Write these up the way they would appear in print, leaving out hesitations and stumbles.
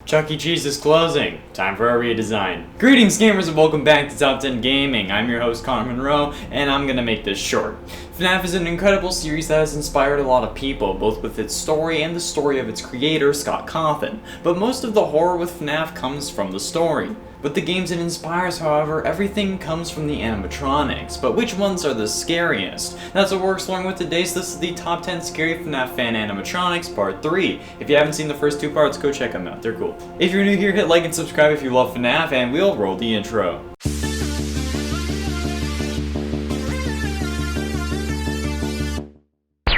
Chuck E. Cheese is closing. Time for a redesign. Greetings gamers and welcome back to Top 10 Gaming. I'm your host Connor Monroe and I'm gonna make this short. FNAF is an incredible series that has inspired a lot of people, both with its story and the story of its creator, Scott Cawthon. But most of the horror with FNAF comes from the story. With the games it inspires, however, everything comes from the animatronics. But which ones are the scariest? That's what we're exploring with today, so this is the Top 10 Scary FNAF Fan Animatronics Part 3. If you haven't seen the first two parts, go check them out, they're cool. If you're new here, hit like and subscribe if you love FNAF, and we'll roll the intro.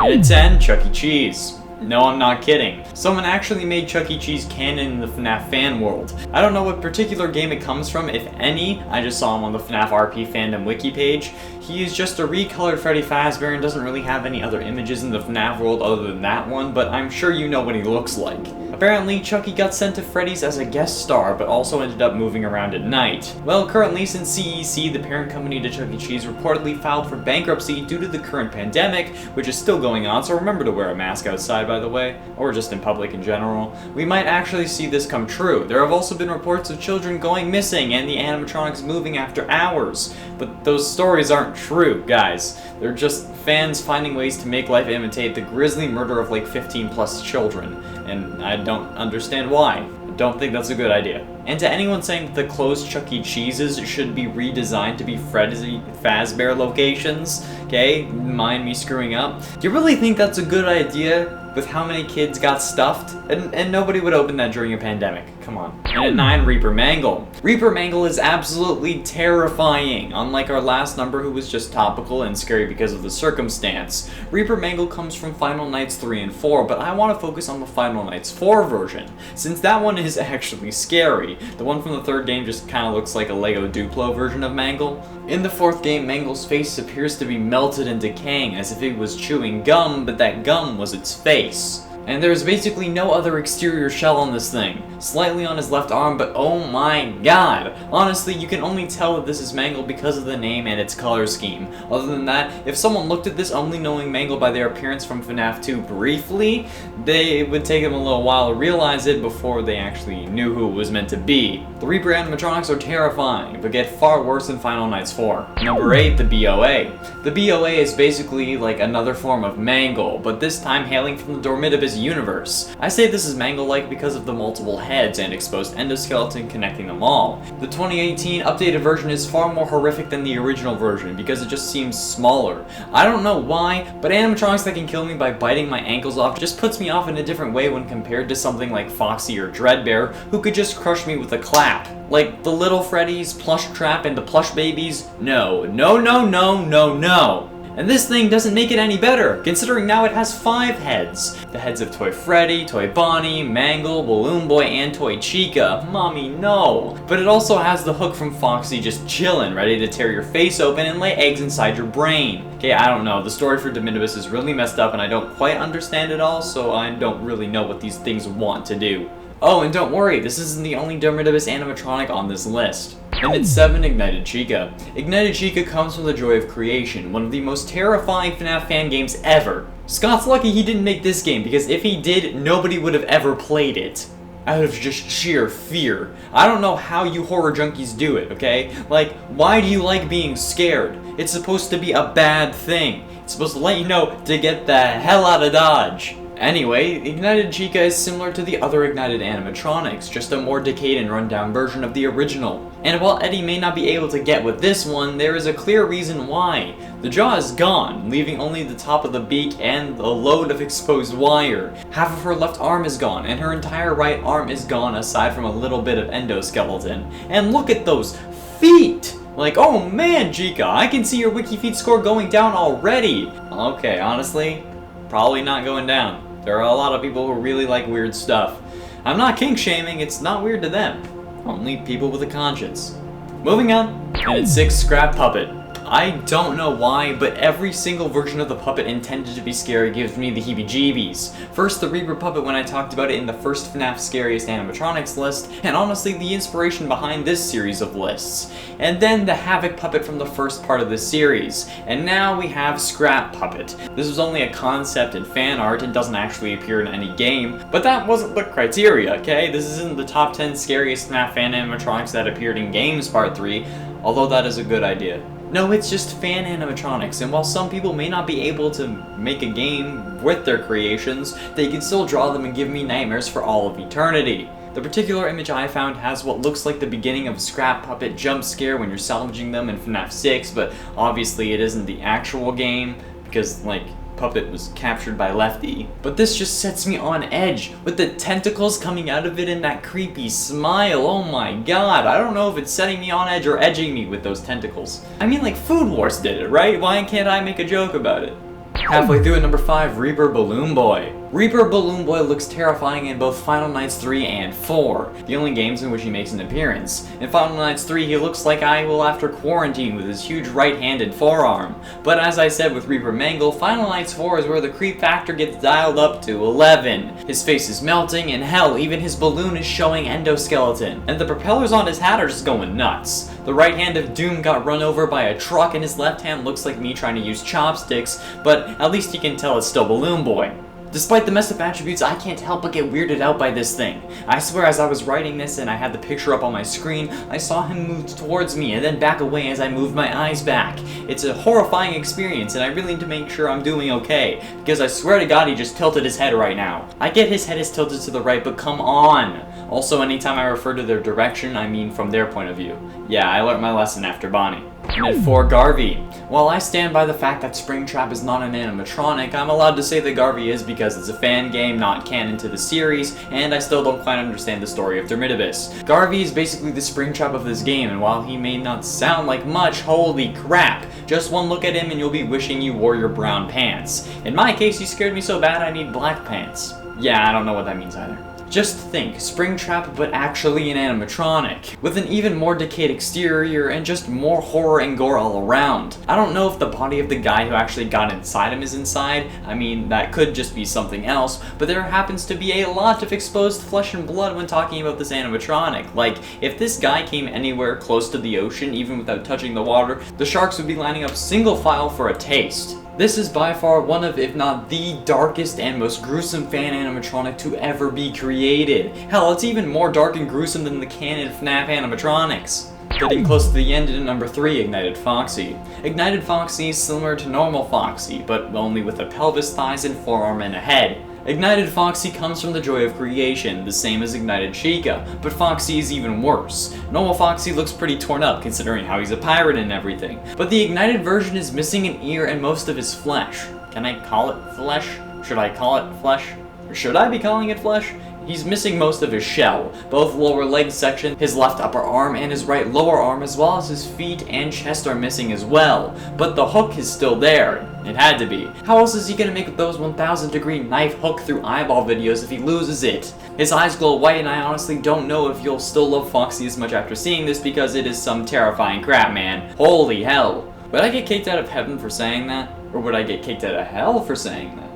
And at 10, Chuck E. Cheese. No, I'm not kidding. Someone actually made Chuck E. Cheese canon in the FNAF fan world. I don't know what particular game it comes from, if any. I just saw him on the FNAF RP fandom wiki page. He is just a recolored Freddy Fazbear and doesn't really have any other images in the FNAF world other than that one, but I'm sure you know what he looks like. Apparently, Chucky got sent to Freddy's as a guest star, but also ended up moving around at night. Well, currently, since CEC, the parent company to Chuck E. Cheese, reportedly filed for bankruptcy due to the current pandemic, which is still going on, so remember to wear a mask outside, by the way, or just in public in general. We might actually see this come true. There have also been reports of children going missing and the animatronics moving after hours, but those stories aren't true, guys. They're just fans finding ways to make life imitate the grisly murder of like 15 plus children, and I don't understand why. I don't think that's a good idea. And to anyone saying that the closed Chuck E. Cheeses should be redesigned to be Freddy Fazbear locations, okay, mind me screwing up, you really think that's a good idea with how many kids got stuffed? And nobody would open that during a pandemic. Come on. And at 9, Reaper Mangle. Reaper Mangle is absolutely terrifying, unlike our last number who was just topical and scary because of the circumstance. Reaper Mangle comes from Final Nights 3 and 4, but I want to focus on the Final Nights 4 version, since that one is actually scary. The one from the third game just kind of looks like a Lego Duplo version of Mangle. In the fourth game, Mangle's face appears to be melted and decaying as if it was chewing gum, but that gum was its face. And there's basically no other exterior shell on this thing. Slightly on his left arm, but oh my god! Honestly, you can only tell that this is Mangle because of the name and its color scheme. Other than that, if someone looked at this only knowing Mangle by their appearance from FNAF 2 briefly, it would take them a little while to realize it before they actually knew who it was meant to be. The Reaper animatronics are terrifying, but get far worse in Final Nights 4. Number 8, the BOA. The BOA is basically like another form of Mangle, but this time hailing from the Dormitibus universe. I say this is Mangle-like because of the multiple heads and exposed endoskeleton connecting them all. The 2018 updated version is far more horrific than the original version because it just seems smaller. I don't know why, but animatronics that can kill me by biting my ankles off just puts me off in a different way when compared to something like Foxy or Dreadbear, who could just crush me with a clap. Like the Little Freddy's, Plush Trap, and the Plush Babies? No. No, no, no, no, no. And this thing doesn't make it any better, considering now it has 5 heads. The heads of Toy Freddy, Toy Bonnie, Mangle, Balloon Boy, and Toy Chica. Mommy, no! But it also has the hook from Foxy just chillin', ready to tear your face open and lay eggs inside your brain. Okay, I don't know, the story for Dormitibus is really messed up and I don't quite understand it all, so I don't really know what these things want to do. Oh, and don't worry, this isn't the only Dormitibus animatronic on this list. And at 7, Ignited Chica. Ignited Chica comes from the joy of creation, one of the most terrifying FNAF fan games ever. Scott's lucky he didn't make this game, because if he did, nobody would have ever played it. Out of just sheer fear. I don't know how you horror junkies do it, okay? Like, why do you like being scared? It's supposed to be a bad thing. It's supposed to let you know to get the hell out of Dodge. Anyway, Ignited Chica is similar to the other Ignited animatronics, just a more decayed and rundown version of the original. And while Eddie may not be able to get with this one, there is a clear reason why. The jaw is gone, leaving only the top of the beak and a load of exposed wire. Half of her left arm is gone, and her entire right arm is gone aside from a little bit of endoskeleton. And look at those feet! Like, oh man, Chica, I can see your WikiFeet score going down already! Okay, honestly, probably not going down. There are a lot of people who really like weird stuff. I'm not kink shaming, it's not weird to them. Only people with a conscience. Moving on. And at 6, Scrap Puppet. I don't know why, but every single version of the puppet intended to be scary gives me the heebie-jeebies. First, the Reaper puppet when I talked about it in the first FNAF Scariest Animatronics list, and honestly the inspiration behind this series of lists. And then the Havoc puppet from the first part of the series. And now we have Scrap Puppet. This was only a concept in fan art and doesn't actually appear in any game, but that wasn't the criteria, okay? This isn't the top 10 scariest FNAF fan animatronics that appeared in games part 3, although that is a good idea. No, it's just fan animatronics, and while some people may not be able to make a game with their creations, they can still draw them and give me nightmares for all of eternity. The particular image I found has what looks like the beginning of a Scrap Puppet jump scare when you're salvaging them in FNAF 6, but obviously it isn't the actual game, because, like, Puppet was captured by Lefty. But this just sets me on edge, with the tentacles coming out of it and that creepy smile. Oh my god, I don't know if it's setting me on edge or edging me with those tentacles. I mean, like, Food Wars did it, right? Why can't I make a joke about it? Halfway through at number 5, Reaper Balloon Boy. Reaper Balloon Boy looks terrifying in both Final Nights 3 and 4, the only games in which he makes an appearance. In Final Nights 3, he looks like I will after quarantine with his huge right-handed forearm. But as I said with Reaper Mangle, Final Nights 4 is where the creep factor gets dialed up to 11. His face is melting, and hell, even his balloon is showing endoskeleton. And the propellers on his hat are just going nuts. The right hand of Doom got run over by a truck, and his left hand looks like me trying to use chopsticks, but at least you can tell it's still Balloon Boy. Despite the messed up attributes, I can't help but get weirded out by this thing. I swear as I was writing this and I had the picture up on my screen, I saw him move towards me and then back away as I moved my eyes back. It's a horrifying experience and I really need to make sure I'm doing okay, because I swear to god he just tilted his head right now. I get his head is tilted to the right, but come on! Also, anytime I refer to their direction, I mean from their point of view. Yeah, I learned my lesson after Bonnie. And at 4, Garvey. While I stand by the fact that Springtrap is not an animatronic, I'm allowed to say that Garvey is because it's a fan game, not canon to the series, and I still don't quite understand the story of Dermitibus. Garvey is basically the Springtrap of this game, and while he may not sound like much, holy crap! Just one look at him and you'll be wishing you wore your brown pants. In my case, he scared me so bad I need black pants. Yeah, I don't know what that means either. Just think, Springtrap but actually an animatronic, with an even more decayed exterior and just more horror and gore all around. I don't know if the body of the guy who actually got inside him is inside, I mean that could just be something else, but there happens to be a lot of exposed flesh and blood when talking about this animatronic. Like, if this guy came anywhere close to the ocean, even without touching the water, the sharks would be lining up single file for a taste. This is by far one of, if not the darkest and most gruesome fan animatronic to ever be created. Hell, it's even more dark and gruesome than the canon FNAF animatronics. Getting close to the end at number 3, Ignited Foxy. Ignited Foxy is similar to normal Foxy, but only with a pelvis, thighs, and forearm and a head. Ignited Foxy comes from the joy of creation, the same as Ignited Chica, but Foxy is even worse. Normal Foxy looks pretty torn up considering how he's a pirate and everything, but the Ignited version is missing an ear and most of his flesh. Can I call it flesh? Should I call it flesh? Or should I be calling it flesh? He's missing most of his shell, both lower leg section, his left upper arm, and his right lower arm, as well as his feet and chest are missing as well. But the hook is still there. It had to be. How else is he gonna make those 1000-degree knife hook through eyeball videos if he loses it? His eyes glow white, and I honestly don't know if you'll still love Foxy as much after seeing this because it is some terrifying crap, man. Holy hell. Would I get kicked out of heaven for saying that? Or would I get kicked out of hell for saying that?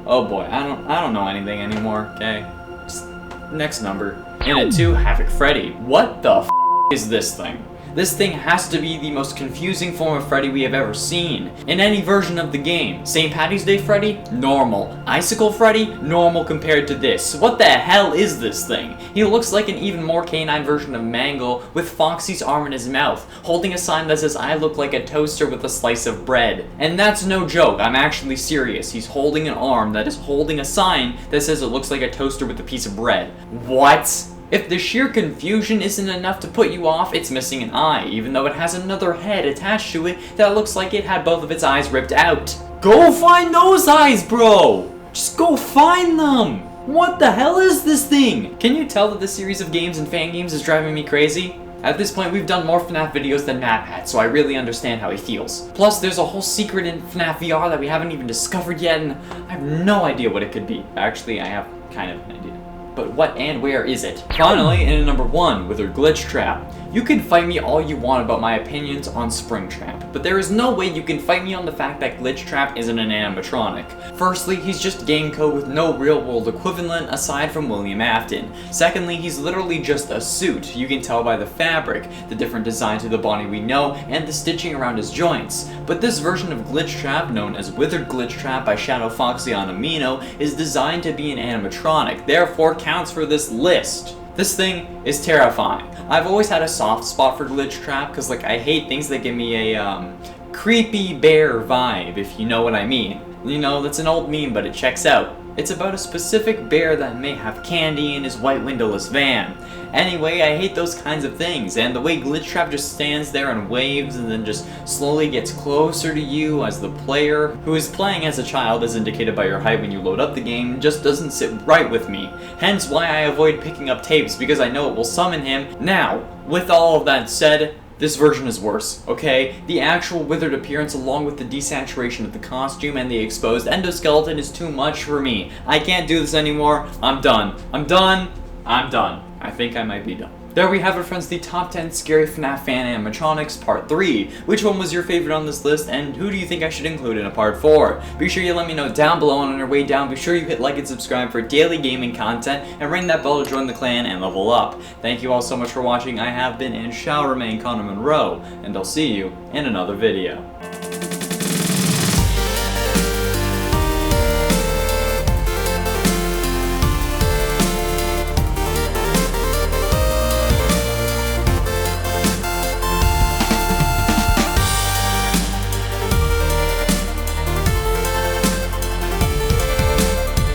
Oh boy, I don't know anything anymore, okay? Next number. And at 2, Havoc Freddy. What the f is this thing? This thing has to be the most confusing form of Freddy we have ever seen, in any version of the game. St. Patty's Day Freddy? Normal. Icicle Freddy? Normal compared to this. What the hell is this thing? He looks like an even more canine version of Mangle, with Foxy's arm in his mouth, holding a sign that says I look like a toaster with a slice of bread. And that's no joke, I'm actually serious. He's holding an arm that is holding a sign that says it looks like a toaster with a piece of bread. What? If the sheer confusion isn't enough to put you off, it's missing an eye, even though it has another head attached to it that looks like it had both of its eyes ripped out. Go find those eyes, bro! Just go find them! What the hell is this thing? Can you tell that this series of games and fan games is driving me crazy? At this point, we've done more FNAF videos than Matt had, so I really understand how he feels. Plus, there's a whole secret in FNAF VR that we haven't even discovered yet, and I have no idea what it could be. Actually, I have kind of an idea. but what and where is it? Finally, in at number 1, Withered Glitch Trap. You can fight me all you want about my opinions on Springtrap, but there is no way you can fight me on the fact that Glitch Trap isn't an animatronic. Firstly, he's just game code with no real world equivalent aside from William Afton. Secondly, he's literally just a suit. You can tell by the fabric, the different design to the body we know, and the stitching around his joints. But this version of Glitch Trap, known as Withered Glitch Trap by Shadow Foxy on Amino, is designed to be an animatronic, therefore counts for this list. This thing is terrifying. I've always had a soft spot for Glitch Trap because I hate things that give me a creepy bear vibe, if you know what I mean. You know, that's an old meme, but it checks out. It's about a specific bear that may have candy in his white windowless van. Anyway, I hate those kinds of things, and the way Glitch Trap just stands there and waves and then just slowly gets closer to you as the player who is playing as a child, as indicated by your height when you load up the game, just doesn't sit right with me. Hence why I avoid picking up tapes, because I know it will summon him. Now, with all of that said, this version is worse, okay? The actual withered appearance along with the desaturation of the costume and the exposed endoskeleton is too much for me. I can't do this anymore. I'm done. I'm done. I'm done. I think I might be done. There we have it, friends, the top 10 Scary FNAF Fan Animatronics Part 3. Which one was your favorite on this list, and who do you think I should include in a Part 4? Be sure you let me know down below, and on your way down, be sure you hit like and subscribe for daily gaming content, and ring that bell to join the clan and level up. Thank you all so much for watching. I have been and shall remain Connor Monroe, and I'll see you in another video.